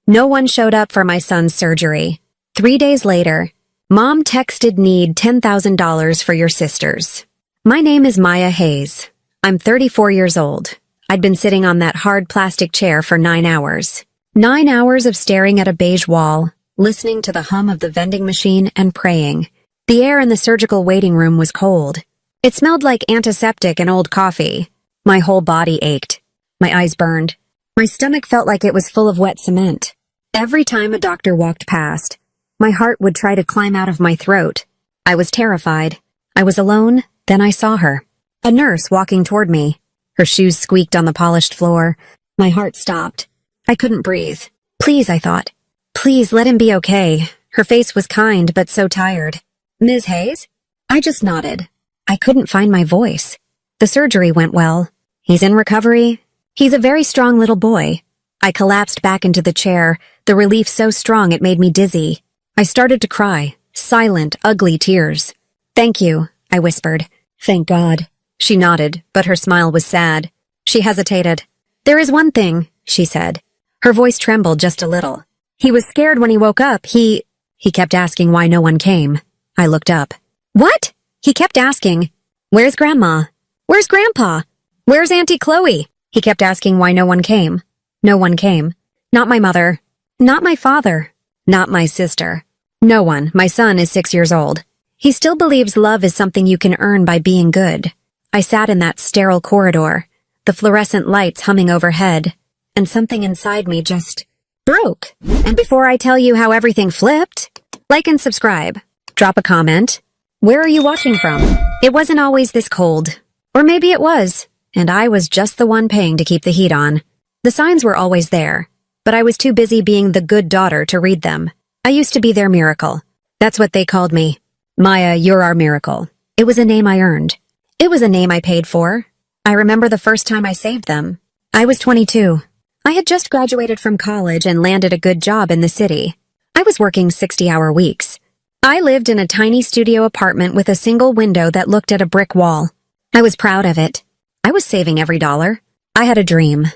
No one showed up for my son's surgery. 3 days later, Mom texted need $10,000 for your sisters. My name is Maya Hayes. I'm 34 years old. I'd been sitting on that hard plastic chair for 9 hours. 9 hours of staring at a beige wall, listening to the hum of the vending machine and praying. The air in the surgical waiting room was cold. It smelled like antiseptic and old coffee. My whole body ached. My eyes burned. My stomach felt like it was full of wet cement. Every time a doctor walked past, my heart would try to climb out of my throat. I was terrified. I was alone, then I saw her. A nurse walking toward me. Her shoes squeaked on the polished floor. My heart stopped. I couldn't breathe. Please, I thought. Please let him be okay. Her face was kind, but so tired. Ms. Hayes? I just nodded. I couldn't find my voice. The surgery went well. He's in recovery. He's a very strong little boy. I collapsed back into the chair, the relief so strong it made me dizzy. I started to cry, silent, ugly tears. Thank you, I whispered. Thank God. She nodded, but her smile was sad. She hesitated. There is one thing, she said. Her voice trembled just a little. He was scared when he woke up. He kept asking why no one came. I looked up. What? He kept asking. Where's Grandma? Where's Grandpa? Where's Auntie Chloe? He kept asking why no one came. No one came. Not my mother. Not my father. Not my sister. No one. My son is 6 years old. He still believes love is something you can earn by being good. I sat in that sterile corridor, the fluorescent lights humming overhead, and something inside me just broke. And before I tell you how everything flipped, like and subscribe. Drop a comment. Where are you watching from? It wasn't always this cold. Or maybe it was, and I was just the one paying to keep the heat on. The signs were always there, but I was too busy being the good daughter to read them. I used to be their miracle. That's what they called me. Maya, you're our miracle. It was a name I earned. It was a name I paid for. I remember the first time I saved them. I was 22. I had just graduated from college and landed a good job in the city. I was working 60-hour weeks. I lived in a tiny studio apartment with a single window that looked at a brick wall. I was proud of it. I was saving every dollar. I had a dream.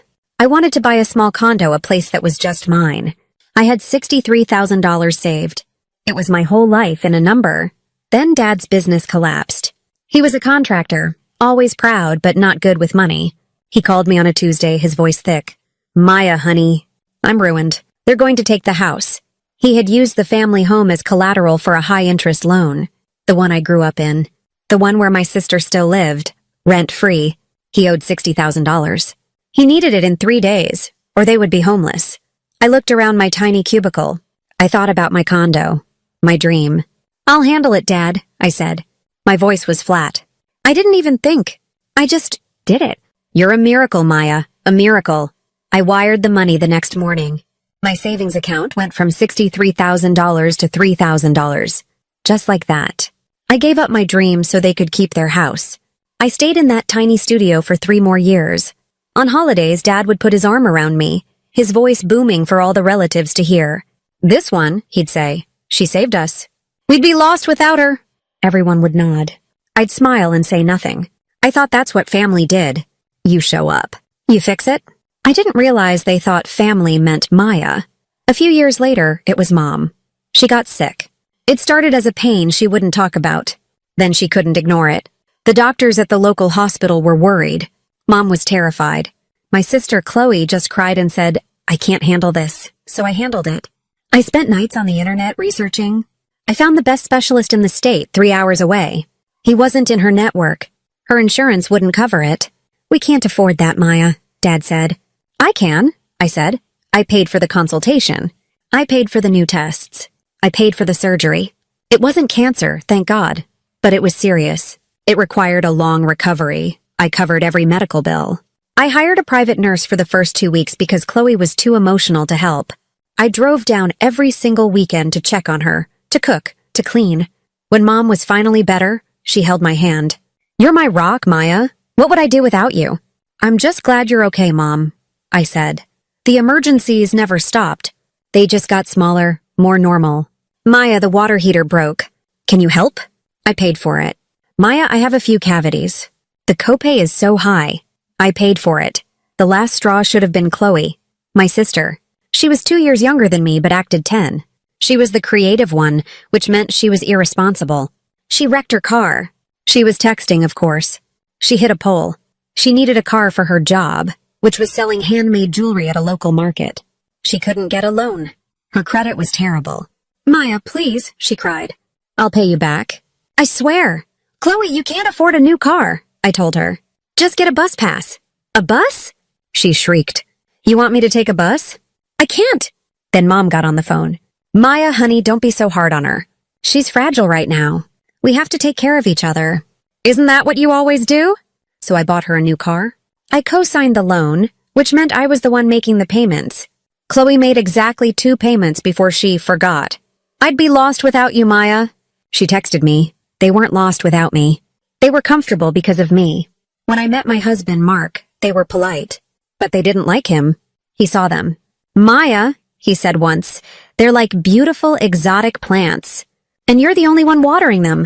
I wanted to buy a small condo, a place that was just mine. I had $63,000 saved. It was my whole life in a number. Then Dad's business collapsed. He was a contractor, always proud but not good with money. He called me on a Tuesday, his voice thick. Maya, honey, I'm ruined. They're going to take the house. He had used the family home as collateral for a high-interest loan. The one I grew up in. The one where my sister still lived, rent-free. He owed $60,000. He needed it in 3 days, or they would be homeless. I looked around my tiny cubicle. I thought about my condo, my dream. I'll handle it, Dad, I said. My voice was flat. I didn't even think. I just did it. You're a miracle, Maya, a miracle. I wired the money the next morning. My savings account went from $63,000 to $3,000. Just like that. I gave up my dream so they could keep their house. I stayed in that tiny studio for 3 more years. On holidays, Dad would put his arm around me, his voice booming for all the relatives to hear. This one, he'd say, she saved us. We'd be lost without her. Everyone would nod. I'd smile and say nothing. I thought that's what family did. You show up. You fix it? I didn't realize they thought family meant Maya. A few years later, it was Mom. She got sick. It started as a pain she wouldn't talk about. Then she couldn't ignore it. The doctors at the local hospital were worried. Mom was terrified. My sister Chloe just cried and said, I can't handle this, so I handled it. I spent nights on the internet researching. I found the best specialist in the state 3 hours away. He wasn't in her network. Her insurance wouldn't cover it. We can't afford that, Maya, Dad said. I can, I said. I paid for the consultation. I paid for the new tests. I paid for the surgery. It wasn't cancer, thank God, but it was serious. It required a long recovery. I covered every medical bill. I hired a private nurse for the first 2 weeks because Chloe was too emotional to help. I drove down every single weekend to check on her, to cook, to clean. When Mom was finally better, she held my hand. You're my rock, Maya. What would I do without you? I'm just glad you're okay, Mom, I said. The emergencies never stopped. They just got smaller, more normal. Maya, the water heater broke. Can you help? I paid for it. Maya, I have a few cavities. The copay is so high. I paid for it. The last straw should have been Chloe, my sister. She was 2 years younger than me but acted 10. She was the creative one, which meant she was irresponsible. She wrecked her car. She was texting, of course. She hit a pole. She needed a car for her job, which was selling handmade jewelry at a local market. She couldn't get a loan. Her credit was terrible. "Maya, please," she cried. "I'll pay you back." "I swear." "Chloe, you can't afford a new car," I told her. "Just get a bus pass." "A bus?" she shrieked. "You want me to take a bus?" "I can't." Then Mom got on the phone. "Maya, honey, don't be so hard on her. She's fragile right now. We have to take care of each other." "Isn't that what you always do?" So I bought her a new car. I co-signed the loan, which meant I was the one making the payments. Chloe made exactly 2 payments before she forgot. "I'd be lost without you, Maya." She texted me. They weren't lost without me. They were comfortable because of me. When I met my husband, Mark, they were polite. But they didn't like him. He saw them. "Maya," he said once, "they're like beautiful exotic plants. And you're the only one watering them."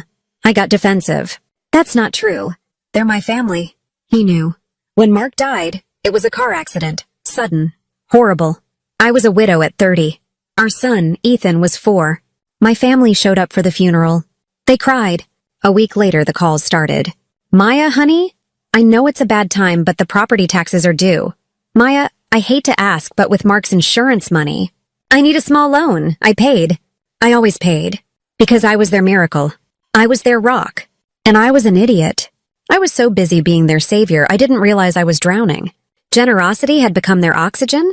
I got defensive. "That's not true. They're my family." He knew. When Mark died, it was a car accident. Sudden. Horrible. I was a widow at 30. Our son, Ethan, was 4. My family showed up for the funeral. They cried. A week later, the calls started. "Maya, honey, I know it's a bad time, but the property taxes are due. Maya, I hate to ask, but with Mark's insurance money, I need a small loan." I paid. I always paid. Because I was their miracle. I was their rock. And I was an idiot. I was so busy being their savior, I didn't realize I was drowning. Generosity had become their oxygen,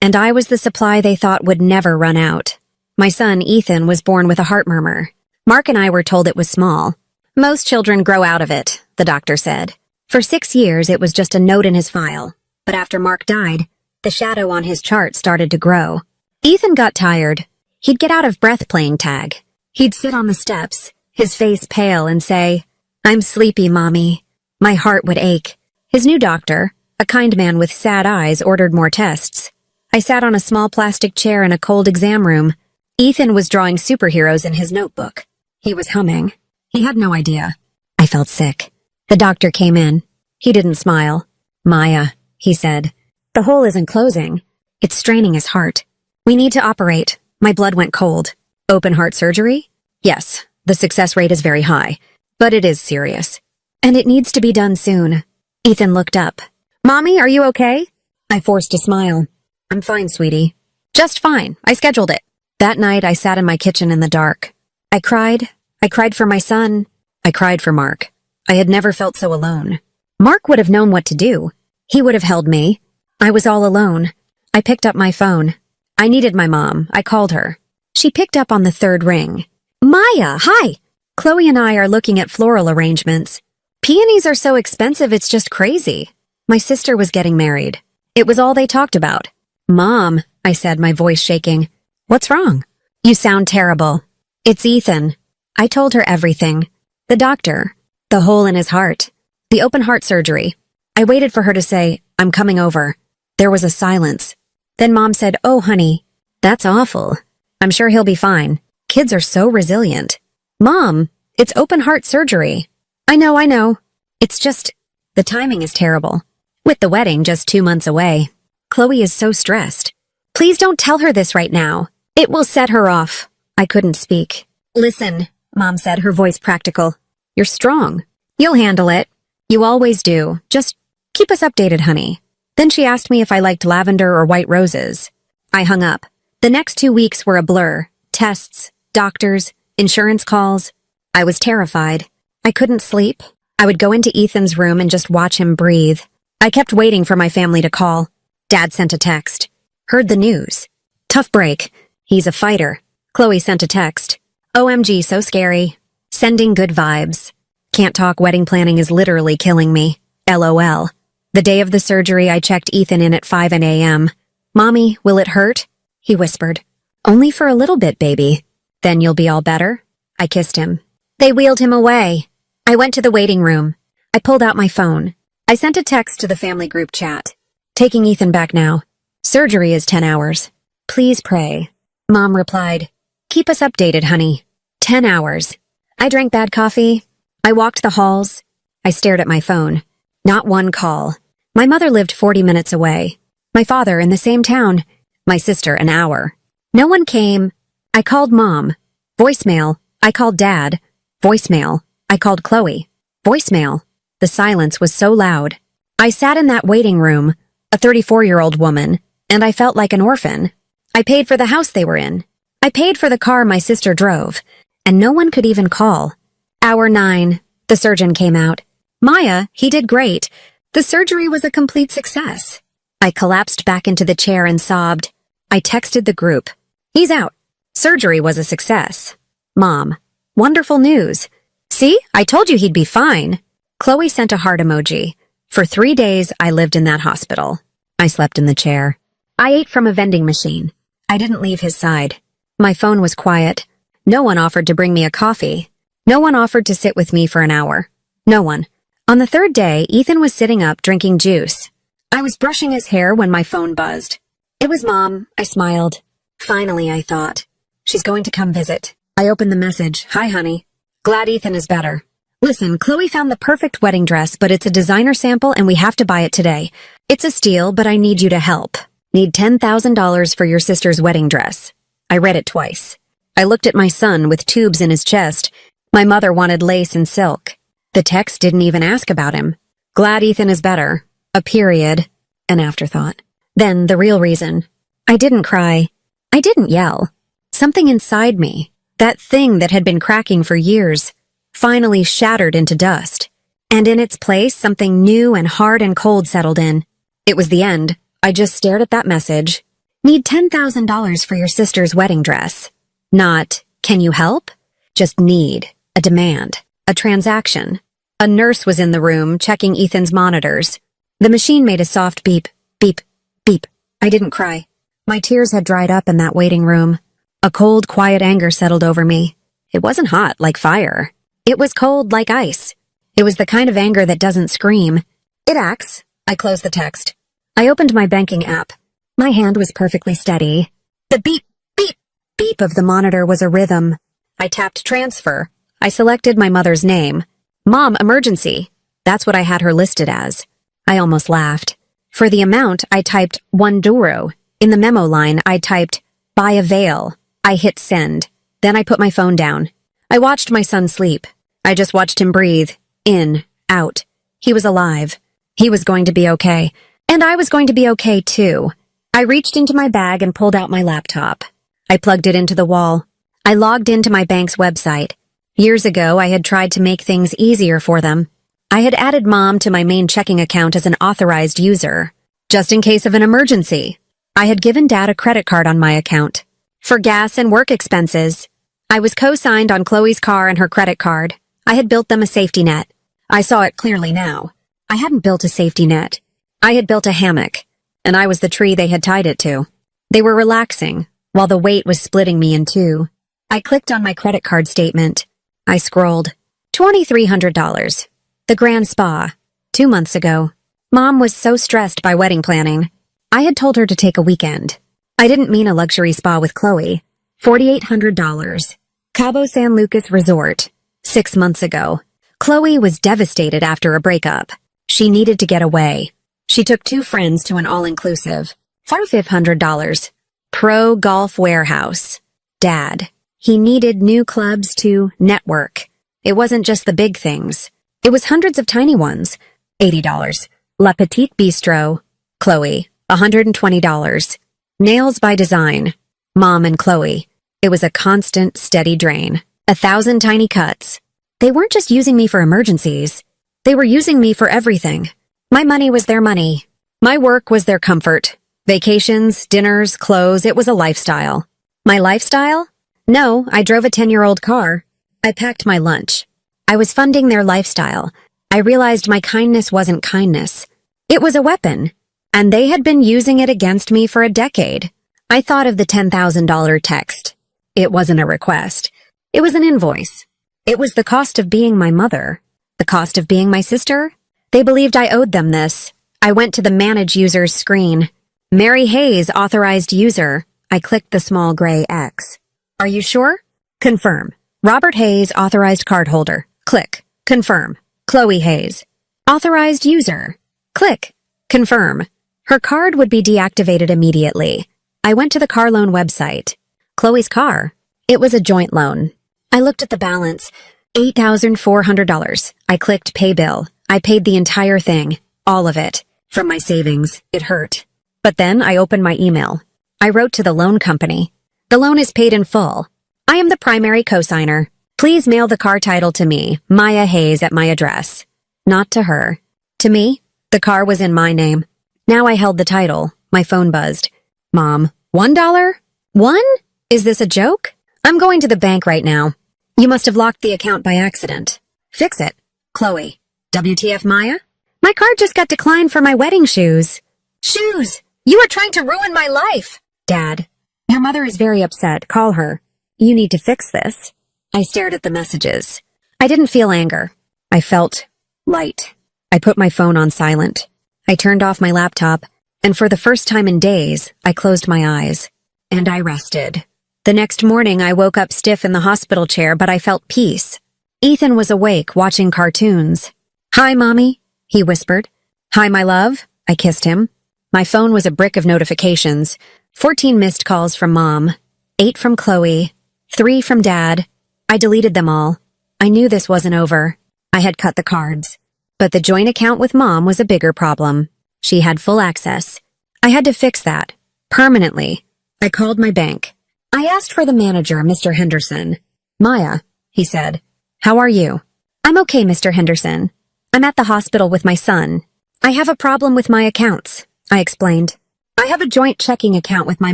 and I was the supply they thought would never run out. My son, Ethan, was born with a heart murmur. Mark and I were told it was small. "Most children grow out of it," the doctor said. For 6 years, it was just a note in his file. But after Mark died, the shadow on his chart started to grow. Ethan got tired. He'd get out of breath playing tag. He'd sit on the steps, his face pale, and say, "I'm sleepy, Mommy." My heart would ache. His new doctor, a kind man with sad eyes, ordered more tests. I sat on a small plastic chair in a cold exam room. Ethan was drawing superheroes in his notebook. He was humming. He had no idea. I felt sick. The doctor came in. He didn't smile. "Maya," he said, "the hole isn't closing. It's straining his heart. We need to operate." My blood went cold. "Open heart surgery?" "Yes, the success rate is very high, but it is serious. And it needs to be done soon." Ethan looked up. "Mommy, are you okay?" I forced a smile. "I'm fine, sweetie." "Just fine. I scheduled it." That night, I sat in my kitchen in the dark. I cried. I cried for my son. I cried for Mark. I had never felt so alone. Mark would have known what to do. He would have held me. I was all alone. I picked up my phone. I needed my mom. I called her. She picked up on the 3rd ring. "Maya, hi. Chloe and I are looking at floral arrangements. Peonies are so expensive, it's just crazy." My sister was getting married. It was all they talked about. "Mom," I said, my voice shaking. "What's wrong?" "You sound terrible." "It's Ethan." I told her everything. The doctor, the hole in his heart, the open heart surgery. I waited for her to say, "I'm coming over." There was a silence. Then Mom said, "Oh, honey, that's awful. I'm sure he'll be fine. Kids are so resilient." "Mom, it's open heart surgery." I know. It's just, the timing is terrible. With the wedding just 2 months away. Chloe is so stressed. "Please don't tell her this right now. It will set her off." I couldn't speak. "Listen," Mom said, her voice practical. "You're strong. You'll handle it. You always do. Just keep us updated, honey." Then she asked me if I liked lavender or white roses. I hung up. The next 2 weeks were a blur. Tests, doctors, insurance calls. I was terrified. I couldn't sleep. I would go into Ethan's room and just watch him breathe. I kept waiting for my family to call. Dad sent a text. Heard the news. "Tough break. He's a fighter." Chloe sent a text. "OMG, so scary. Sending good vibes. Can't talk, wedding planning is literally killing me. LOL. The day of the surgery, I checked Ethan in at 5 a.m. "Mommy, will it hurt?" He whispered. "Only for a little bit, baby. Then you'll be all better." I kissed him. They wheeled him away. I went to the waiting room. I pulled out my phone. I sent a text to the family group chat. "Taking Ethan back now. Surgery is 10 hours. Please pray." Mom replied, "Keep us updated, honey." 10 hours. I drank bad coffee. I walked the halls. I stared at my phone. Not one call. My mother lived 40 minutes away. My father in the same town. My sister, an hour. No one came. I called Mom. Voicemail. I called Dad. Voicemail. I called Chloe. Voicemail. The silence was so loud. I sat in that waiting room, a 34-year-old woman, and I felt like an orphan. I paid for the house they were in. I paid for the car my sister drove, and no one could even call. Hour 9. The surgeon came out. Maya, he did great. The surgery was a complete success. I collapsed back into the chair and sobbed. I texted the group. He's out. Surgery was a success. Mom. Wonderful news. See, I told you he'd be fine. Chloe sent a heart emoji. For 3 days, I lived in that hospital. I slept in the chair. I ate from a vending machine. I didn't leave his side. My phone was quiet. No one offered to bring me a coffee. No one offered to sit with me for an hour. No one. On the 3rd day, Ethan was sitting up drinking juice. I was brushing his hair when my phone buzzed. It was Mom. I smiled. Finally, I thought. She's going to come visit. I opened the message. Hi, honey. Glad Ethan is better. Listen, Chloe found the perfect wedding dress, but it's a designer sample and we have to buy it today. It's a steal, but I need you to help. Need $10,000 for your sister's wedding dress. I read it twice. I looked at my son with tubes in his chest. My mother wanted lace and silk. The text didn't even ask about him. Glad Ethan is better. A period. An afterthought. Then the real reason. I didn't cry. I didn't yell. Something inside me, that thing that had been cracking for years, finally shattered into dust. And in its place, something new and hard and cold settled in. It was the end. I just stared at that message. Need $10,000 for your sister's wedding dress. Not, can you help? Just need, a demand, a transaction. A nurse was in the room checking Ethan's monitors. The machine made a soft beep, beep, beep. I didn't cry. My tears had dried up in that waiting room. A cold, quiet anger settled over me. It wasn't hot like fire. It was cold like ice. It was the kind of anger that doesn't scream. It acts. I closed the text. I opened my banking app. My hand was perfectly steady. The beep, beep, beep of the monitor was a rhythm. I tapped transfer. I selected my mother's name. Mom, emergency. That's what I had her listed as. I almost laughed. For the amount, I typed $1. In the memo line, I typed, buy a veil. I hit send. Then I put my phone down. I watched my son sleep. I just watched him breathe. In, out. He was alive. He was going to be okay. And I was going to be okay too. I reached into my bag and pulled out my laptop. I plugged it into the wall. I logged into my bank's website. Years ago, I had tried to make things easier for them. I had added Mom to my main checking account as an authorized user, just in case of an emergency. I had given Dad a credit card on my account. For gas and work expenses. I was co-signed on Chloe's car and her credit card. I had built them a safety net. I saw it clearly now. I hadn't built a safety net. I had built a hammock, and I was the tree they had tied it to. They were relaxing, while the weight was splitting me in two. I clicked on my credit card statement. I scrolled. $2,300. The Grand Spa. 2 months ago. Mom was so stressed by wedding planning. I had told her to take a weekend. I didn't mean a luxury spa with Chloe. $4,800. Cabo San Lucas Resort. 6 months ago. Chloe was devastated after a breakup. She needed to get away. She took 2 friends to an all-inclusive. $500. Pro Golf Warehouse. Dad. He needed new clubs to network. It wasn't just the big things. It was hundreds of tiny ones. $80. La Petite Bistro. Chloe. $120. Nails by Design. Mom and Chloe. It was a constant, steady drain. 1,000 tiny cuts. They weren't just using me for emergencies. They were using me for everything. My money was their money. My work was their comfort. Vacations, dinners, clothes, it was a lifestyle. My lifestyle? No, I drove a 10-year-old car. I packed my lunch. I was funding their lifestyle. I realized my kindness wasn't kindness. It was a weapon. And they had been using it against me for a decade. I thought of the $10,000 text. It wasn't a request. It was an invoice. It was the cost of being my mother. The cost of being my sister. They believed I owed them this. I went to the Manage Users screen. Mary Hayes, authorized user. I clicked the small gray X. Are you sure? Confirm. Robert Hayes, authorized cardholder. Click. Confirm. Chloe Hayes. Authorized user. Click. Confirm. Her card would be deactivated immediately. I went to the car loan website. Chloe's car. It was a joint loan. I looked at the balance. $8,400. I clicked pay bill. I paid the entire thing. All of it. From my savings. It hurt. But then I opened my email. I wrote to the loan company. The loan is paid in full. I am the primary cosigner. Please mail the car title to me, Maya Hayes, at my address. Not to her. To me, the car was in my name. Now I held the title. My phone buzzed. Mom, $1? One? Is this a joke? I'm going to the bank right now. You must have locked the account by accident. Fix it. Chloe. WTF, Maya? My card just got declined for my wedding shoes. Shoes! You are trying to ruin my life! Dad. Your mother is very upset. Call her. You need to fix this. I stared at the messages. I didn't feel anger. I felt light. I put my phone on silent. I turned off my laptop, and for the first time in days, I closed my eyes. And I rested. The next morning, I woke up stiff in the hospital chair, but I felt peace. Ethan was awake, watching cartoons. Hi, Mommy, he whispered. Hi, my love. I kissed him. My phone was a brick of notifications. 14 missed calls from Mom. 8 from Chloe. 3 from Dad. I deleted them all. I knew this wasn't over. I had cut the cards. But the joint account with Mom was a bigger problem. She had full access. I had to fix that. Permanently. I called my bank. I asked for the manager, Mr. Henderson. Maya, he said. How are you? I'm okay, Mr. Henderson. I'm at the hospital with my son. I have a problem with my accounts, I explained. I have a joint checking account with my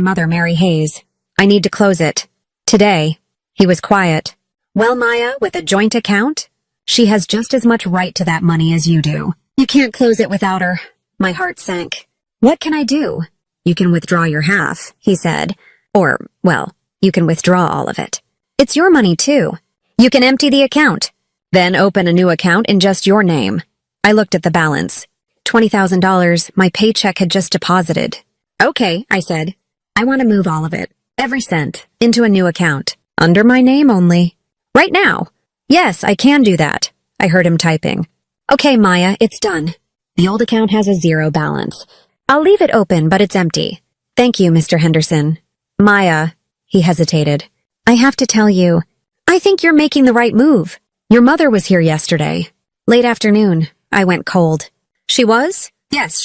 mother, Mary Hayes. I need to close it. Today. He was quiet. Well, Maya, with a joint account? She has just as much right to that money as you do. You can't close it without her. My heart sank. What can I do? You can withdraw your half, he said. Or, well, you can withdraw all of it. It's your money, too. You can empty the account. Then open a new account in just your name. I looked at the balance. $20,000 my paycheck had just deposited. Okay, I said. I want to move all of it, every cent, into a new account. Under my name only. Right now. Yes, I can do that. I heard him typing. Okay, Maya, it's done. The old account has a 0 balance. I'll leave it open, but it's empty. Thank you, Mr. Henderson. Maya, he hesitated. I have to tell you, I think you're making the right move. Your mother was here yesterday. Late afternoon. I went cold. She was? Yes,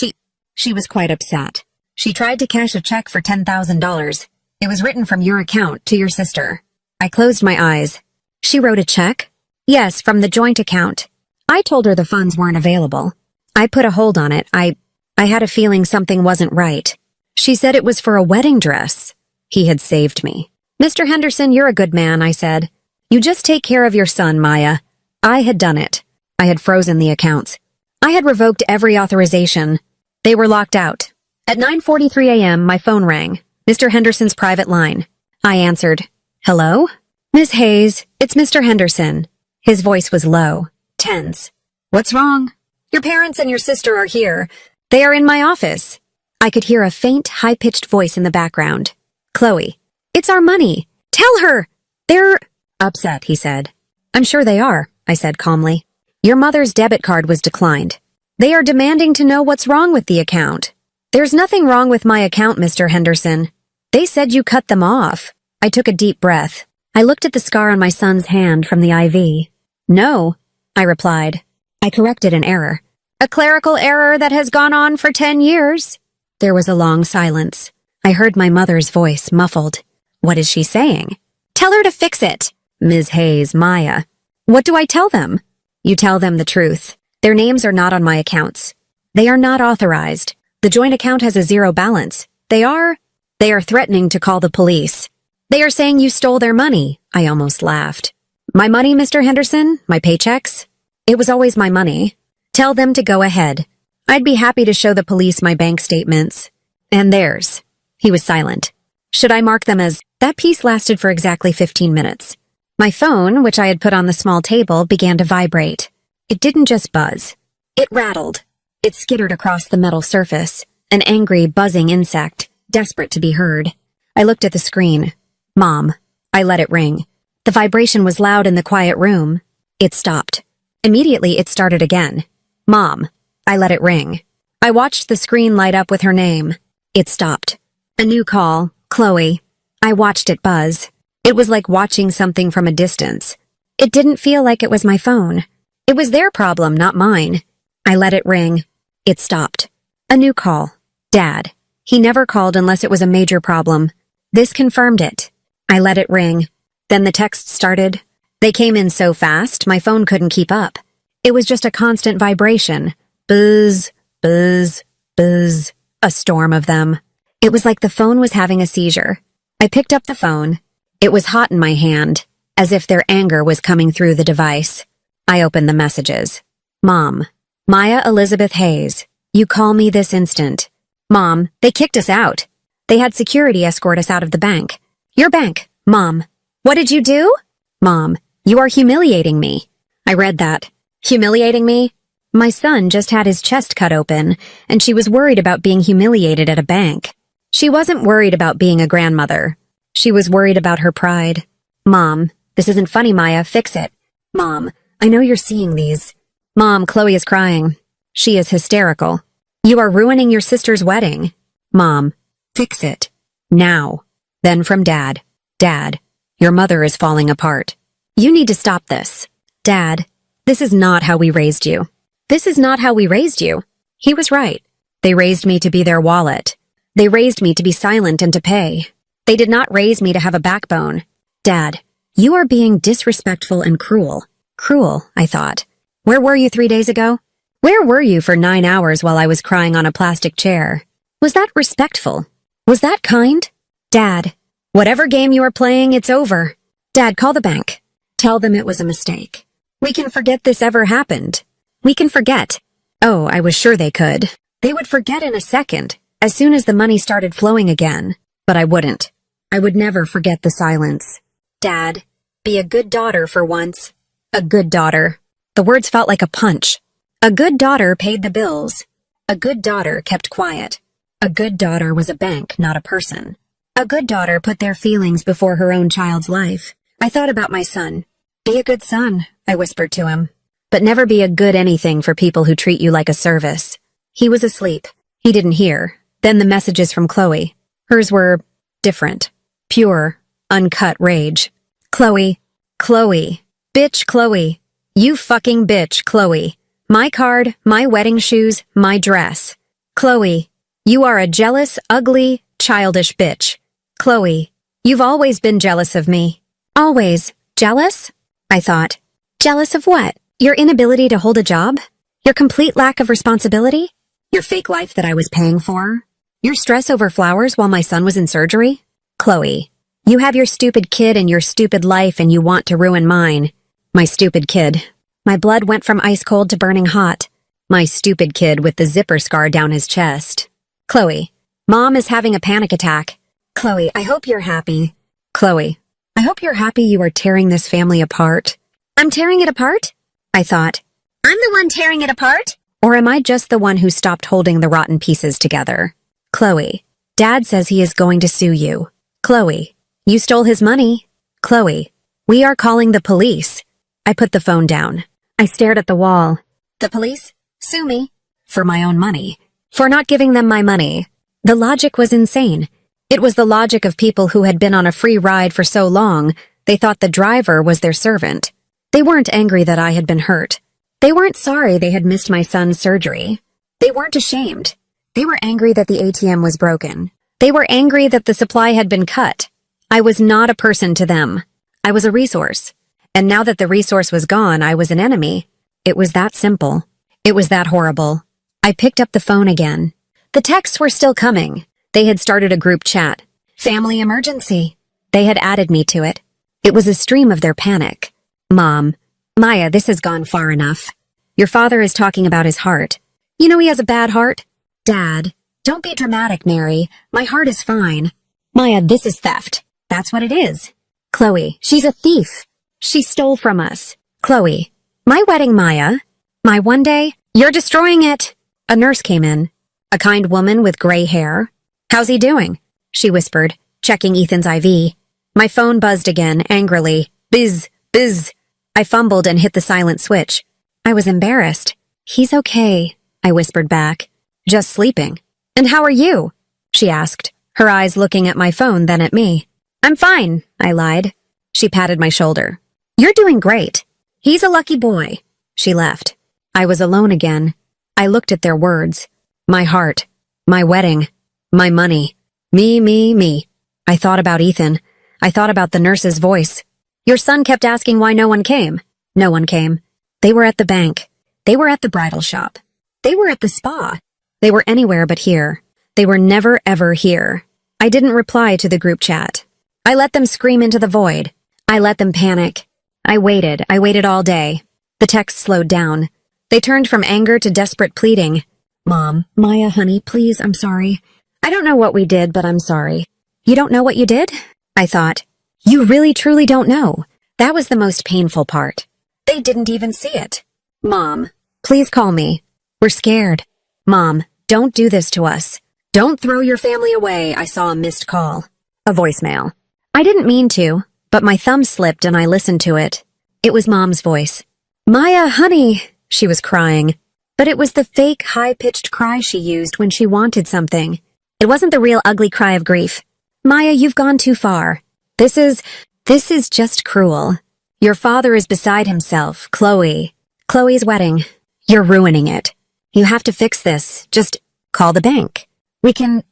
she was quite upset. She tried to cash a check for $10,000. It was written from your account to your sister. I closed my eyes. She wrote a check? Yes, from the joint account. I told her the funds weren't available. I put a hold on it. I had a feeling something wasn't right. She said it was for a wedding dress. He had saved me. Mr. Henderson, you're a good man, I said. You just take care of your son, Maya. I had done it. I had frozen the accounts. I had revoked every authorization. They were locked out. At 9:43 a.m., my phone rang. Mr. Henderson's private line. I answered. Hello? Miss Hayes, it's Mr. Henderson. His voice was low, tense. What's wrong? Your parents and your sister are here. They are in my office. I could hear a faint, high-pitched voice in the background. Chloe. It's our money. Tell her. They're upset, he said. I'm sure they are, I said calmly. Your mother's debit card was declined. They are demanding to know what's wrong with the account. There's nothing wrong with my account, Mr. Henderson. They said you cut them off. I took a deep breath. I looked at the scar on my son's hand from the IV. No, I replied. I corrected an error. A clerical error that has gone on for 10 years. There was a long silence. I heard my mother's voice, muffled. What is she saying? Tell her to fix it. Ms. Hayes, Maya. What do I tell them? You tell them the truth. Their names are not on my accounts. They are not authorized. The joint account has a 0 balance. They are threatening to call the police. They are saying you stole their money. I almost laughed. My money, Mr. Henderson? My paychecks? It was always my money. Tell them to go ahead. I'd be happy to show the police my bank statements. And theirs. He was silent. Should I mark them as... That piece lasted for exactly 15 minutes. My phone, which I had put on the small table, began to vibrate. It didn't just buzz. It rattled. It skittered across the metal surface, an angry, buzzing insect, desperate to be heard. I looked at the screen. Mom. I let it ring. The vibration was loud in the quiet room. It stopped. Immediately, it started again. Mom. I let it ring. I watched the screen light up with her name. It stopped. A new call, Chloe. I watched it buzz. It was like watching something from a distance. It didn't feel like it was my phone. It was their problem, not mine. I let it ring. It stopped. A new call. Dad. He never called unless it was a major problem. This confirmed it. I let it ring. Then the texts started. They came in so fast, my phone couldn't keep up. It was just a constant vibration. Buzz, buzz, buzz. A storm of them. It was like the phone was having a seizure. I picked up the phone. It was hot in my hand, as if their anger was coming through the device. I opened the messages. Mom. Maya Elizabeth Hayes. You call me this instant. Mom, they kicked us out. They had security escort us out of the bank. Your bank. Mom. What did you do? Mom. You are humiliating me. I read that. Humiliating me? My son just had his chest cut open, and she was worried about being humiliated at a bank. She wasn't worried about being a grandmother. She was worried about her pride. Mom, this isn't funny, Maya. Fix it. Mom, I know you're seeing these. Mom, Chloe is crying. She is hysterical. You are ruining your sister's wedding. Mom, fix it. Now. Then from Dad. Dad, your mother is falling apart. You need to stop this. Dad, this is not how we raised you. This is not how we raised you. He was right. They raised me to be their wallet. They raised me to be silent and to pay. They did not raise me to have a backbone. Dad, you are being disrespectful and cruel. Cruel, I thought. Where were you 3 days ago? Where were you for 9 hours while I was crying on a plastic chair? Was that respectful? Was that kind? Dad, whatever game you are playing, it's over. Dad, call the bank. Tell them it was a mistake. We can forget this ever happened. We can forget. Oh, I was sure they could. They would forget in a second, as soon as the money started flowing again. But I wouldn't. I would never forget the silence. Dad, be a good daughter for once. A good daughter. The words felt like a punch. A good daughter paid the bills. A good daughter kept quiet. A good daughter was a bank, not a person. A good daughter put their feelings before her own child's life. I thought about my son. Be a good son, I whispered to him. But never be a good anything for people who treat you like a service. He was asleep. He didn't hear. Then the messages from Chloe. Hers were different. Pure, uncut rage. Chloe. Chloe. Bitch Chloe. You fucking bitch Chloe. My card, my wedding shoes, my dress. Chloe. You are a jealous, ugly, childish bitch. Chloe. You've always been jealous of me. Always. Jealous? I thought. Jealous of what? Your inability to hold a job? Your complete lack of responsibility? Your fake life that I was paying for? Your stress over flowers while my son was in surgery? Chloe, you have your stupid kid and your stupid life and you want to ruin mine. My stupid kid. My blood went from ice cold to burning hot. My stupid kid with the zipper scar down his chest. Chloe, Mom is having a panic attack. Chloe, I hope you're happy. Chloe, I hope you're happy you are tearing this family apart. I'm tearing it apart? I thought. I'm the one tearing it apart? Or am I just the one who stopped holding the rotten pieces together? Chloe, Dad says he is going to sue you. Chloe, you stole his money. Chloe, we are calling the police. I put the phone down. I stared at the wall. The police? Sue me. For my own money. For not giving them my money. The logic was insane. It was the logic of people who had been on a free ride for so long, they thought the driver was their servant. They weren't angry that I had been hurt. They weren't sorry they had missed my son's surgery. They weren't ashamed. They were angry that the ATM was broken. They were angry that the supply had been cut. I was not a person to them. I was a resource. And now that the resource was gone, I was an enemy. It was that simple. It was that horrible. I picked up the phone again. The texts were still coming. They had started a group chat. Family emergency. They had added me to it. It was a stream of their panic. Mom, Maya, this has gone far enough. Your father is talking about his heart. You know he has a bad heart? Dad, don't be dramatic, Mary. My heart is fine. Maya, this is theft. That's what it is. Chloe, she's a thief. She stole from us. Chloe, my wedding, Maya. My one day, you're destroying it. A nurse came in. A kind woman with gray hair. How's he doing? She whispered, checking Ethan's IV. My phone buzzed again, angrily. Bizz, bizz. I fumbled and hit the silent switch. I was embarrassed. He's okay, I whispered back. Just sleeping. And how are you? She asked, her eyes looking at my phone, then at me. I'm fine, I lied. She patted my shoulder. You're doing great. He's a lucky boy. She left. I was alone again. I looked at their words. My heart. My wedding. My money. Me. I thought about Ethan. I thought about the nurse's voice. Your son kept asking why no one came. No one came. They were at the bank. They were at the bridal shop. They were at the spa. They were anywhere but here. They were never ever here. I didn't reply to the group chat. I let them scream into the void. I let them panic. I waited all day. The texts slowed down. They turned from anger to desperate pleading. Mom, Maya, honey, please, I'm sorry. I don't know what we did, but I'm sorry. You don't know what you did? I thought. You really truly don't know. That was the most painful part. They didn't even see it. Mom, please call me. We're scared. Mom, don't do this to us. Don't throw your family away. I saw a missed call. A voicemail. I didn't mean to, but my thumb slipped and I listened to it. It was Mom's voice. Maya, honey, she was crying. But it was the fake, high-pitched cry she used when she wanted something. It wasn't the real ugly cry of grief. Maya, you've gone too far. This is just cruel. Your father is beside himself, Chloe. Chloe's wedding. You're ruining it. You have to fix this. Just call the bank. We can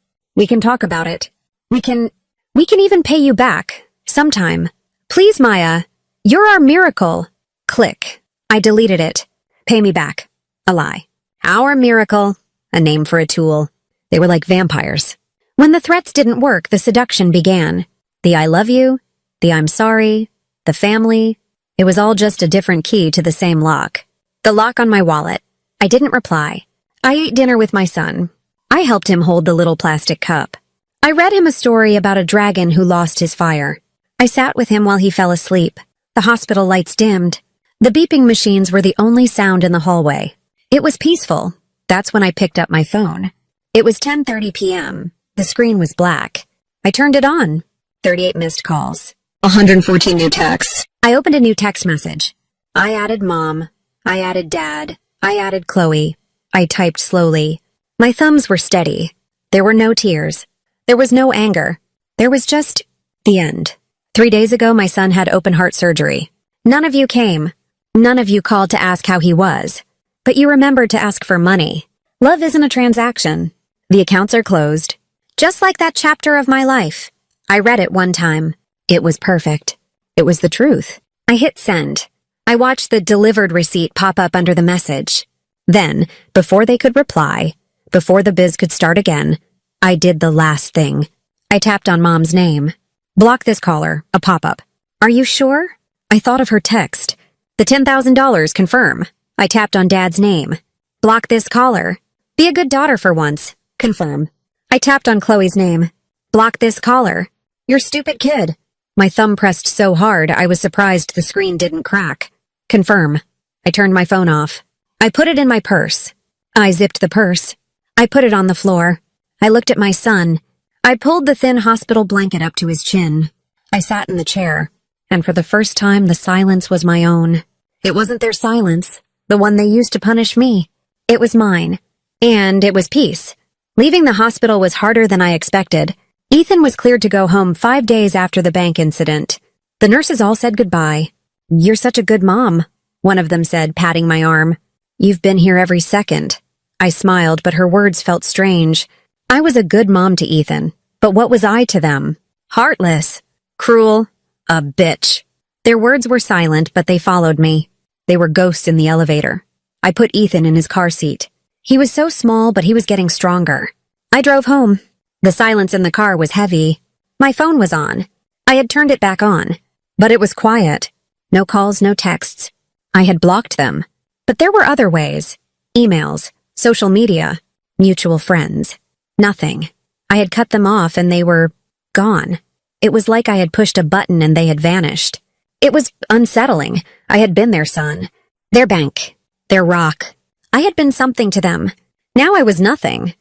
talk about it. We can even pay you back. Sometime. Please, Maya. You're our miracle. Click. I deleted it. Pay me back. A lie. Our miracle. A name for a tool. They were like vampires. When the threats didn't work, the seduction began. The I love you, the I'm sorry, the family. It was all just a different key to the same lock. The lock on my wallet. I didn't reply. I ate dinner with my son. I helped him hold the little plastic cup. I read him a story about a dragon who lost his fire. I sat with him while he fell asleep. The hospital lights dimmed. The beeping machines were the only sound in the hallway. It was peaceful. That's when I picked up my phone. It was 10:30 p.m. The screen was black. I turned it on. 38 missed calls. 114 new texts. I opened a new text message. I added Mom. I added Dad. I added Chloe. I typed slowly. My thumbs were steady. There were no tears. There was no anger. There was just the end. 3 days ago, my son had open heart surgery. None of you came. None of you called to ask how he was. But you remembered to ask for money. Love isn't a transaction. The accounts are closed. Just like that chapter of my life. I read it one time. It was perfect. It was the truth. I hit send. I watched the delivered receipt pop up under the message. Then, before they could reply, before the biz could start again, I did the last thing. I tapped on Mom's name. Block this caller, a pop-up. Are you sure? I thought of her text. The $10,000, confirm. I tapped on Dad's name. Block this caller. Be a good daughter for once. Confirm. I tapped on Chloe's name. Block this caller. You're stupid kid. My thumb pressed so hard I was surprised the screen didn't crack. Confirm. I turned my phone off. I put it in my purse. I zipped the purse. I put it on the floor. I looked at my son. I pulled the thin hospital blanket up to his chin. I sat in the chair, and for the first time the silence was my own. It wasn't their silence, the one they used to punish me. It was mine. And it was peace. Leaving the hospital was harder than I expected. Ethan was cleared to go home 5 days after the bank incident. The nurses all said goodbye. You're such a good mom, one of them said, patting my arm. You've been here every second. I smiled, but her words felt strange. I was a good mom to Ethan, but what was I to them? Heartless. Cruel. A bitch. Their words were silent, but they followed me. They were ghosts in the elevator. I put Ethan in his car seat. He was so small, but he was getting stronger. I drove home. The silence in the car was heavy. My phone was on. I had turned it back on, but it was quiet. No calls, no texts. I had blocked them. But there were other ways. Emails, social media, mutual friends. Nothing. I had cut them off and they were gone. It was like I had pushed a button and they had vanished. It was unsettling. I had been their son, their bank, their rock. I had been something to them. Now I was nothing.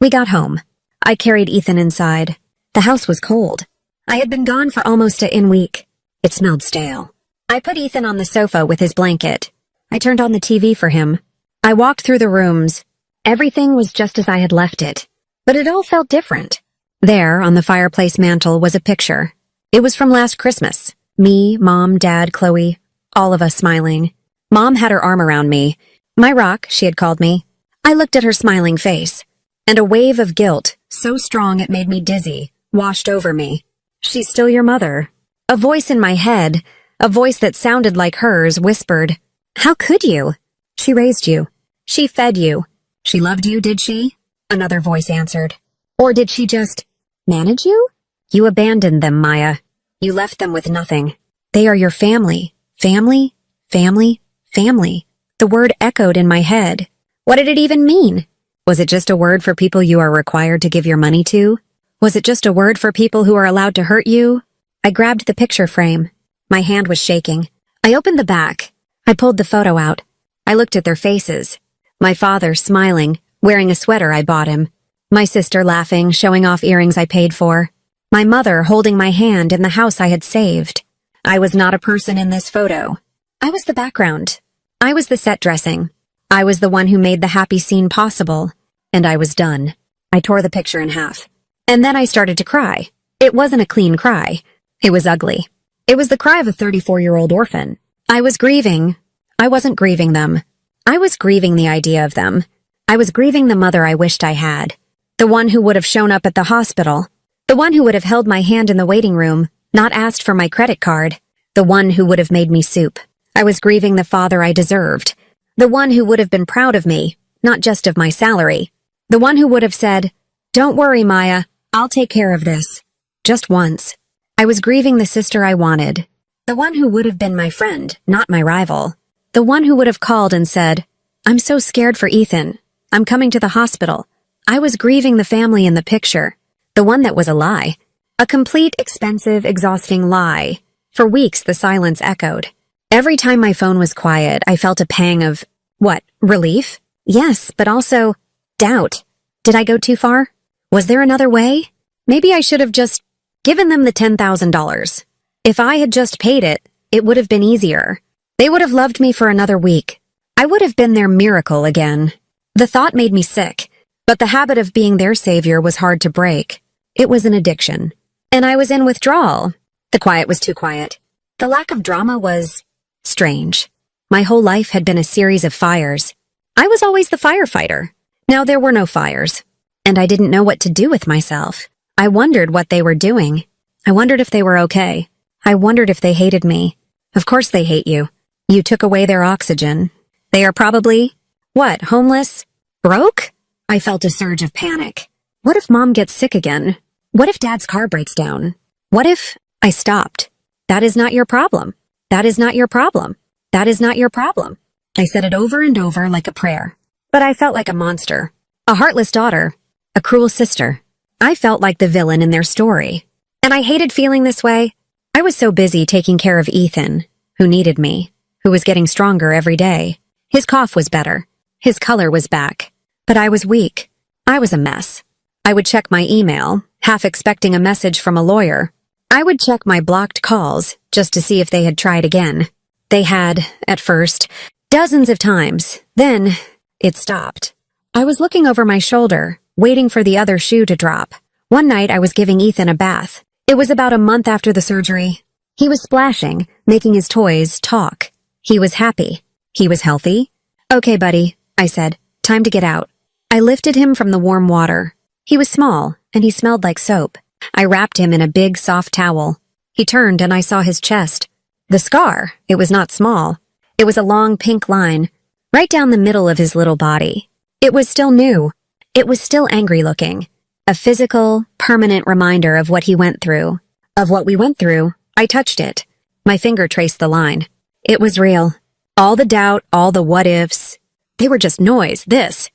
We got home. I carried Ethan inside. The house was cold. I had been gone for almost a week. It smelled stale. I put Ethan on the sofa with his blanket. I turned on the TV for him. I walked through the rooms. Everything was just as I had left it. But it all felt different. There, on the fireplace mantel, was a picture. It was from last Christmas. Me, Mom, Dad, Chloe, all of us smiling. Mom had her arm around me. My rock, she had called me. I looked at her smiling face, and a wave of guilt, so strong it made me dizzy, washed over me. She's still your mother. A voice in my head, a voice that sounded like hers, whispered, "How could you? She raised you. She fed you. She loved you, did she?" Another voice answered. Or did she just manage you? You abandoned them, Maya. You left them with nothing. They are your family. Family, family, family. The word echoed in my head. What did it even mean? Was it just a word for people you are required to give your money to? Was it just a word for people who are allowed to hurt you? I grabbed the picture frame. My hand was shaking. I opened the back. I pulled the photo out. I looked at their faces. My father smiling, wearing a sweater I bought him. My sister laughing, showing off earrings I paid for. My mother holding my hand in the house I had saved. I was not a person in this photo. I was the background. I was the set dressing. I was the one who made the happy scene possible. And I was done. I tore the picture in half. And then I started to cry. It wasn't a clean cry. It was ugly. It was the cry of a 34-year-old orphan. I was grieving. I wasn't grieving them. I was grieving the idea of them. I was grieving the mother I wished I had. The one who would have shown up at the hospital. The one who would have held my hand in the waiting room, not asked for my credit card. The one who would have made me soup. I was grieving the father I deserved. The one who would have been proud of me, not just of my salary. The one who would have said, "Don't worry, Maya, I'll take care of this." Just once. I was grieving the sister I wanted. The one who would have been my friend, not my rival. The one who would have called and said, "I'm so scared for Ethan. I'm coming to the hospital." I was grieving the family in the picture. The one that was a lie. A complete, expensive, exhausting lie. For weeks, the silence echoed. Every time my phone was quiet, I felt a pang of, what, relief? Yes, but also doubt. Did I go too far? Was there another way? Maybe I should have just given them the $10,000. If I had just paid it, it would have been easier. They would have loved me for another week. I would have been their miracle again. The thought made me sick, but the habit of being their savior was hard to break. It was an addiction. And I was in withdrawal. The quiet was too quiet. The lack of drama was strange. My whole life had been a series of fires. I was always the firefighter. Now there were no fires. And I didn't know what to do with myself. I wondered what they were doing. I wondered if they were okay. I wondered if they hated me. Of course they hate you. You took away their oxygen. They are probably, what, homeless? Broke? I felt a surge of panic. What if Mom gets sick again? What if Dad's car breaks down? What if... I stopped. That is not your problem. That is not your problem. That is not your problem. I said it over and over like a prayer. But I felt like a monster. A heartless daughter. A cruel sister. I felt like the villain in their story. And I hated feeling this way. I was so busy taking care of Ethan, who needed me, who was getting stronger every day. His cough was better. His color was back. But I was weak. I was a mess. I would check my email, half expecting a message from a lawyer. I would check my blocked calls just to see if they had tried again. They had, at first, dozens of times. Then, it stopped. I was looking over my shoulder, waiting for the other shoe to drop. One night I was giving Ethan a bath. It was about a month after the surgery. He was splashing, making his toys talk. He was happy. He was healthy. "Okay, buddy," I said. "Time to get out." I lifted him from the warm water. He was small, and he smelled like soap. I wrapped him in a big, soft towel. He turned, and I saw his chest. The scar, it was not small. It was a long pink line, right down the middle of his little body. It was still new. It was still angry-looking. A physical, permanent reminder of what he went through. Of what we went through. I touched it. My finger traced the line. It was real. All the doubt, all the what-ifs. They were just noise. This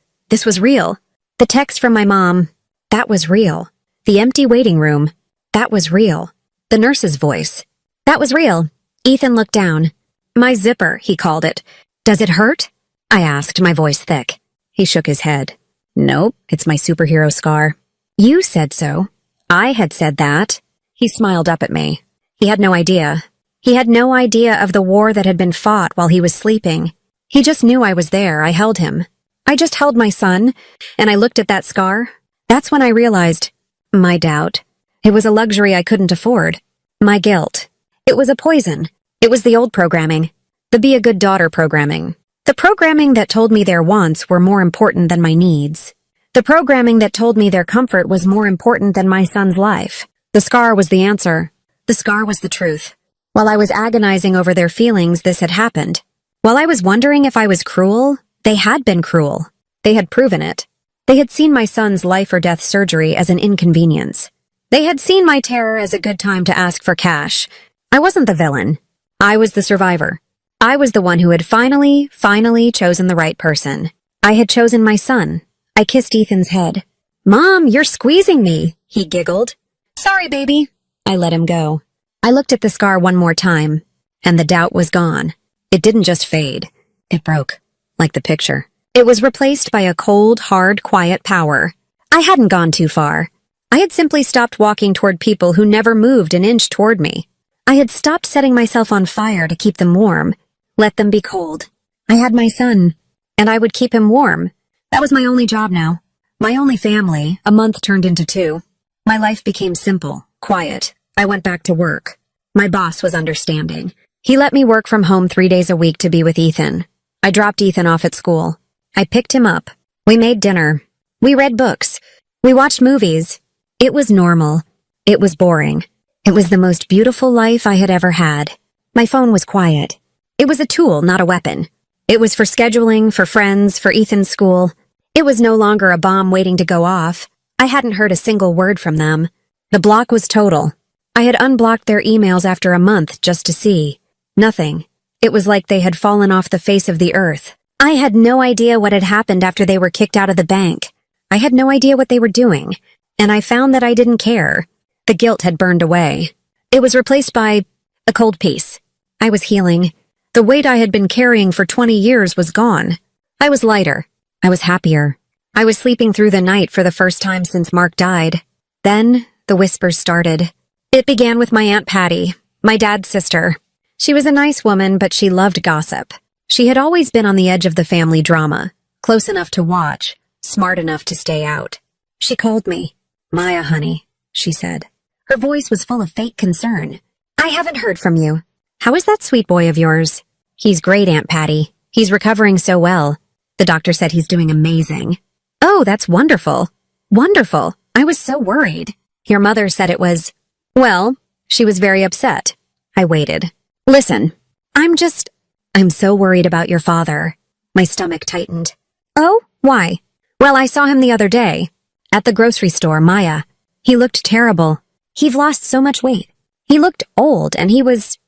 was real. The text from my mom, that was real. The empty waiting room, that was real. The nurse's voice, that was real. Ethan looked down. "My zipper," he called it. "Does it hurt?" I asked, my voice thick. He shook his head. "Nope, it's my superhero scar." "You said so." I had said that. He smiled up at me. He had no idea. He had no idea of the war that had been fought while he was sleeping. He just knew I was there. I held him. I just held my son, and I looked at that scar. That's when I realized My doubt. It was a luxury I couldn't afford. My guilt. It was a poison. It was the old programming. The be a good daughter programming. The programming that told me their wants were more important than my needs. The programming that told me their comfort was more important than my son's life. The scar was the answer. The scar was the truth. While I was agonizing over their feelings, this had happened. While I was wondering if I was cruel, they had been cruel. They had proven it. They had seen my son's life or death surgery as an inconvenience. They had seen my terror as a good time to ask for cash. I wasn't the villain. I was the survivor. I was the one who had finally chosen the right person. I had chosen my son. I kissed Ethan's head. "Mom, you're squeezing me," he giggled. "Sorry, baby." I let him go. I looked at the scar one more time, and the doubt was gone. It didn't just fade. It broke, like the picture. It was replaced by a cold, hard, quiet power. I hadn't gone too far. I had simply stopped walking toward people who never moved an inch toward me. I had stopped setting myself on fire to keep them warm. Let them be cold. I had my son, and I would keep him warm. That was my only job now. My only family. A month turned into 2. My life became simple, quiet. I went back to work. My boss was understanding. He let me work from home 3 days a week to be with Ethan. I dropped Ethan off at school. I picked him up. We made dinner. We read books. We watched movies. It was normal. It was boring. It was the most beautiful life I had ever had. My phone was quiet. It was a tool, not a weapon. It was for scheduling, for friends, for Ethan's school. It was no longer a bomb waiting to go off. I hadn't heard a single word from them. The block was total. I had unblocked their emails after a month just to see. Nothing. It was like they had fallen off the face of the earth. I had no idea what had happened after they were kicked out of the bank. I had no idea what they were doing, and I found that I didn't care. The guilt had burned away. It was replaced by a cold peace. I was healing. The weight I had been carrying for 20 years was gone. I was lighter. I was happier. I was sleeping through the night for the first time since Mark died. Then the whispers started. It began with my Aunt Patty, my dad's sister. She was a nice woman, but she loved gossip. She had always been on the edge of the family drama, close enough to watch, smart enough to stay out. She called me. "Maya, honey," she said. Her voice was full of fake concern. "I haven't heard from you. How is that sweet boy of yours?" "He's great, Aunt Patty. He's recovering so well. The doctor said he's doing amazing." "Oh, that's wonderful. Wonderful. I was so worried. Your mother said it was..." "Well, she was very upset." I waited. "Listen, I'm so worried about your father." My stomach tightened. "Oh, why?" "Well, I saw him the other day. At the grocery store, Maya. He looked terrible. He'd lost so much weight. He looked old, and he was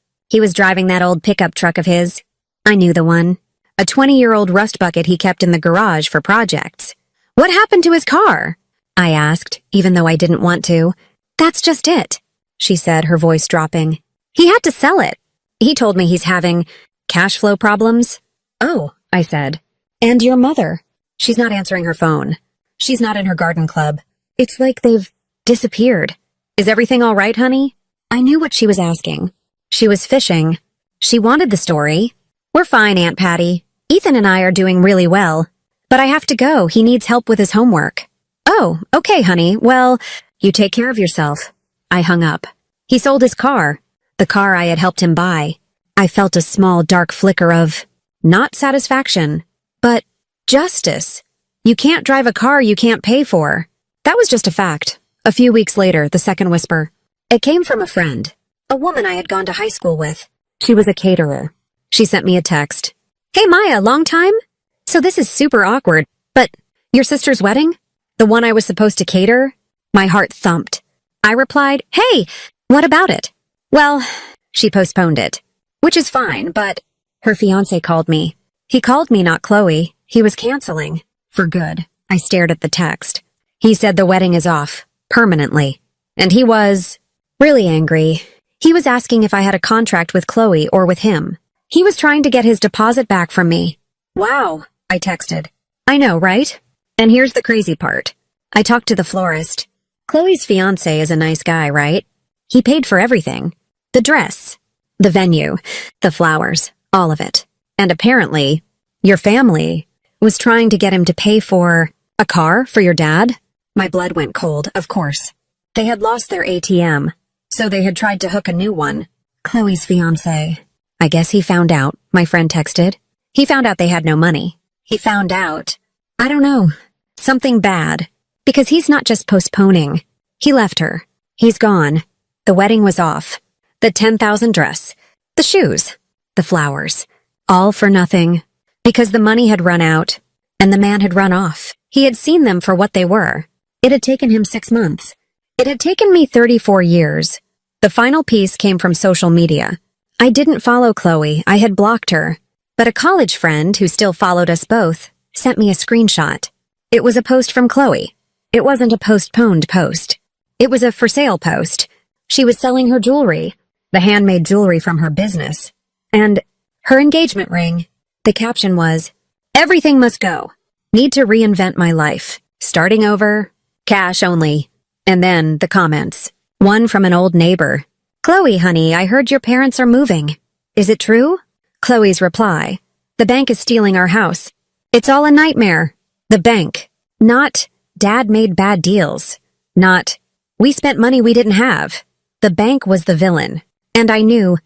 driving that old pickup truck of his. I knew the one. A 20-year-old rust bucket he kept in the garage for projects." "What happened to his car?" I asked, even though I didn't want to. "That's just it," she said, her voice dropping. "He had to sell it. He told me he's having cash flow problems." "Oh," I said. "And your mother?" "She's not answering her phone. She's not in her garden club. It's like they've disappeared." "Is everything all right, honey?" I knew what she was asking. She was fishing. She wanted the story. "We're fine, Aunt Patty. Ethan and I are doing really well. But I have to go. He needs help with his homework." "Oh, okay, honey. Well, you take care of yourself." I hung up. He sold his car. The car I had helped him buy. I felt a small, dark flicker of, not satisfaction, but justice. You can't drive a car you can't pay for. That was just a fact. A few weeks later, the second whisper. It came from a friend, a woman I had gone to high school with. She was a caterer. She sent me a text. "Hey, Maya, long time? So this is super awkward, but your sister's wedding? The one I was supposed to cater?" My heart thumped. I replied, "Hey, what about it?" "Well," she postponed it. "Which is fine, but..." Her fiancé called me. He called me, not Chloe. He was canceling. For good. I stared at the text. He said the wedding is off. Permanently. And he was really angry. He was asking if I had a contract with Chloe or with him. He was trying to get his deposit back from me. "Wow," I texted. "I know, right? And here's the crazy part. I talked to the florist. Chloe's fiancé is a nice guy, right? He paid for everything. The dress. The venue, the flowers, all of it. And apparently, your family was trying to get him to pay for a car for your dad." My blood went cold, of course. They had lost their ATM, so they had tried to hook a new one. Chloe's fiancé. I guess he found out, my friend texted. He found out they had no money. He found out, I don't know, something bad. Because he's not just postponing. He left her. He's gone. The wedding was off. The 10,000 dress. The shoes. The flowers. All for nothing. Because the money had run out, and the man had run off. He had seen them for what they were. It had taken him 6 months. It had taken me 34 years. The final piece came from social media. I didn't follow Chloe. I had blocked her. But a college friend who still followed us both sent me a screenshot. It was a post from Chloe. It wasn't a postponed post. It was a for sale post. She was selling her jewelry, the handmade jewelry from her business, and her engagement ring. The caption was, "Everything must go. Need to reinvent my life. Starting over. Cash only." And then the comments. One from an old neighbor. "Chloe, honey, I heard your parents are moving. Is it true?" Chloe's reply. "The bank is stealing our house. It's all a nightmare." The bank. Not, "Dad made bad deals." Not, "We spent money we didn't have." The bank was the villain. And I knew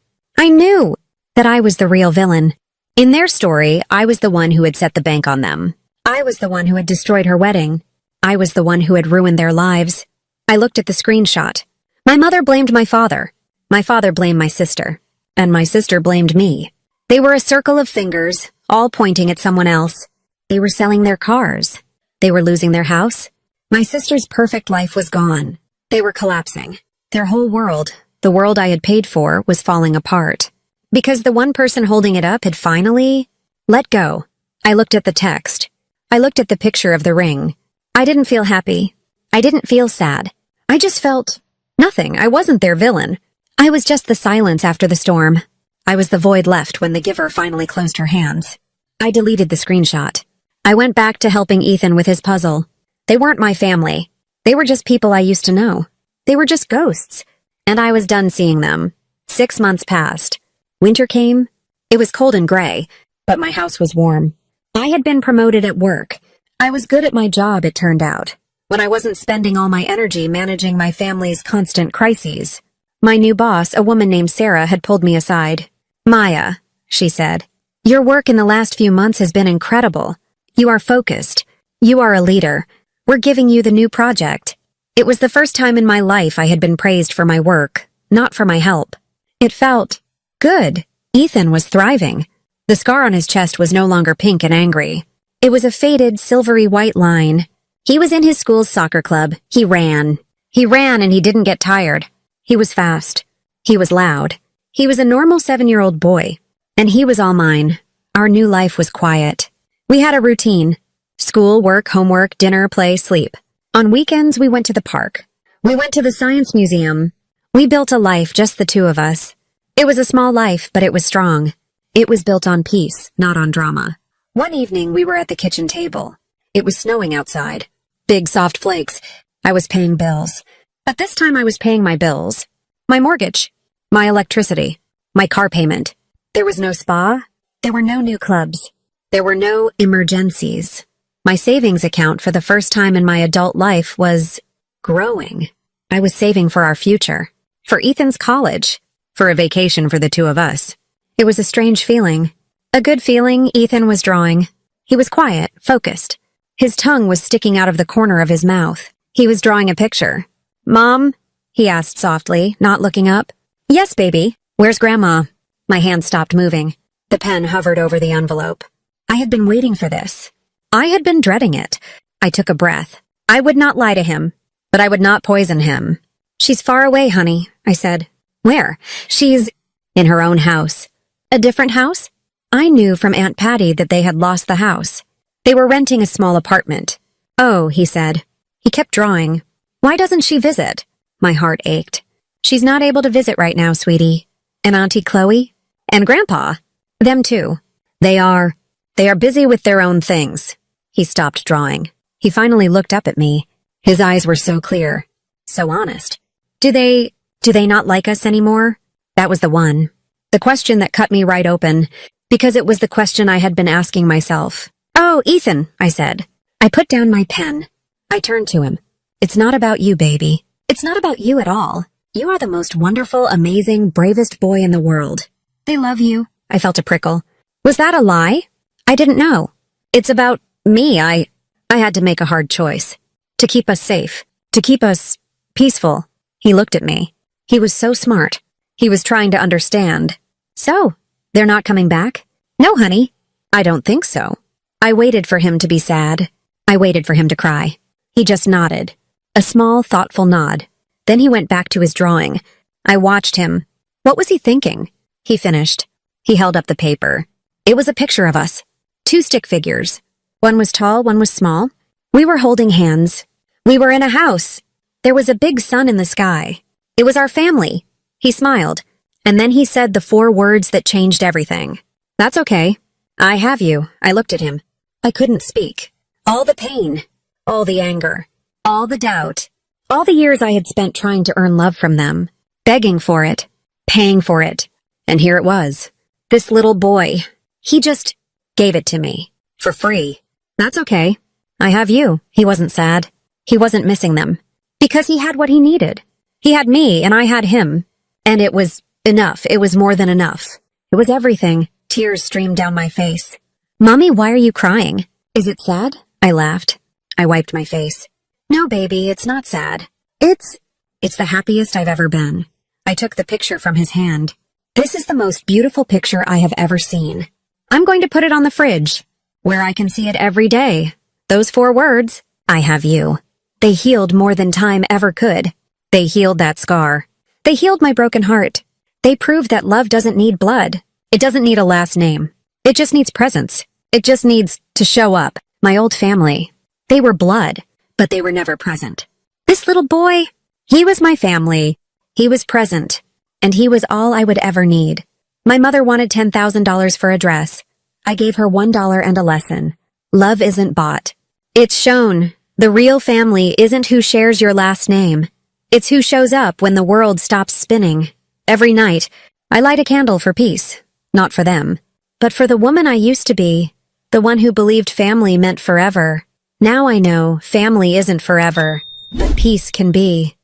that I was the real villain. In their story, I was the one who had set the bank on them. I was the one who had destroyed her wedding. I was the one who had ruined their lives. I looked at the screenshot. My mother blamed my father. My father blamed my sister. And my sister blamed me. They were a circle of fingers, all pointing at someone else. They were selling their cars. They were losing their house. My sister's perfect life was gone. They were collapsing. Their whole world, the world I had paid for, was falling apart. Because the one person holding it up had finally let go. I looked at the text. I looked at the picture of the ring. I didn't feel happy. I didn't feel sad. I just felt nothing. I wasn't their villain. I was just the silence after the storm. I was the void left when the giver finally closed her hands. I deleted the screenshot. I went back to helping Ethan with his puzzle. They weren't my family. They were just people I used to know. They were just ghosts. And I was done seeing them. 6 months passed. Winter came. It was cold and gray, but my house was warm. I had been promoted at work. I was good at my job, it turned out, when I wasn't spending all my energy managing my family's constant crises. My new boss, a woman named Sarah, had pulled me aside. "Maya," she said, "your work in the last few months has been incredible. You are focused. You are a leader. We're giving you the new project." It was the first time in my life I had been praised for my work, not for my help. It felt good. Ethan was thriving. The scar on his chest was no longer pink and angry. It was a faded, silvery white line. He was in his school's soccer club. He ran. He ran and he didn't get tired. He was fast. He was loud. He was a normal 7-year-old boy. And he was all mine. Our new life was quiet. We had a routine. School, work, homework, dinner, play, sleep. On weekends, we went to the park. We went to the science museum. We built a life, just the two of us. It was a small life, but it was strong. It was built on peace, not on drama. One evening, we were at the kitchen table. It was snowing outside. Big, soft flakes. I was paying bills. But this time I was paying my bills. My mortgage. My electricity. My car payment. There was no spa. There were no new clubs. There were no emergencies. My savings account for the first time in my adult life was growing. I was saving for our future. For Ethan's college. For a vacation for the two of us. It was a strange feeling. A good feeling. Ethan was drawing. He was quiet, focused. His tongue was sticking out of the corner of his mouth. He was drawing a picture. "Mom?" he asked softly, not looking up. "Yes, baby. Where's Grandma?" My hand stopped moving. The pen hovered over the envelope. I had been waiting for this. I had been dreading it. I took a breath. I would not lie to him, but I would not poison him. "She's far away, honey," I said. "Where?" "She's in her own house." "A different house?" I knew from Aunt Patty that they had lost the house. They were renting a small apartment. "Oh," he said. He kept drawing. "Why doesn't she visit?" My heart ached. "She's not able to visit right now, sweetie. And Auntie Chloe? And Grandpa? Them too. They are busy with their own things." He stopped drawing. He finally looked up at me. His eyes were so clear, so honest. Do they not like us anymore?" That was the one. The question that cut me right open, because it was the question I had been asking myself. "Oh, Ethan," I said. I put down my pen. I turned to him. "It's not about you, baby. It's not about you at all. You are the most wonderful, amazing, bravest boy in the world. They love you. I felt a prickle. Was that a lie? I didn't know. It's about me. I had to make a hard choice. To keep us safe. To keep us peaceful. He looked at me. He was so smart. He was trying to understand. So, they're not coming back? No, honey. I don't think so. I waited for him to be sad. I waited for him to cry. He just nodded. A small, thoughtful nod. Then he went back to his drawing. I watched him. What was he thinking? He finished. He held up the paper. It was a picture of us. 2 stick figures. One was tall, one was small. We were holding hands. We were in a house. There was a big sun in the sky. It was our family. He smiled. And then he said the 4 words that changed everything. That's okay. I have you. I looked at him. I couldn't speak. All the pain. All the anger. All the doubt. All the years I had spent trying to earn love from them. Begging for it. Paying for it. And here it was. This little boy. He just gave it to me. For free. That's okay. I have you. He wasn't sad. He wasn't missing them. Because he had what he needed. He had me and I had him. And it was enough. It was more than enough. It was everything. Tears streamed down my face. Mommy, why are you crying? Is it sad? I laughed. I wiped my face. No, baby, it's not sad. It's the happiest I've ever been. I took the picture from his hand. This is the most beautiful picture I have ever seen. I'm going to put it on the fridge, where I can see it every day. Those 4 words, I have you. They healed more than time ever could. They healed that scar. They healed my broken heart. They proved that love doesn't need blood. It doesn't need a last name. It just needs presence. It just needs to show up. My old family. They were blood, but they were never present. This little boy, he was my family. He was present, and he was all I would ever need. My mother wanted $10,000 for a dress. I gave her $1 and a lesson. Love isn't bought. It's shown. The real family isn't who shares your last name. It's who shows up when the world stops spinning. Every night, I light a candle for peace. Not for them, but for the woman I used to be. The one who believed family meant forever. Now I know family isn't forever, but peace can be.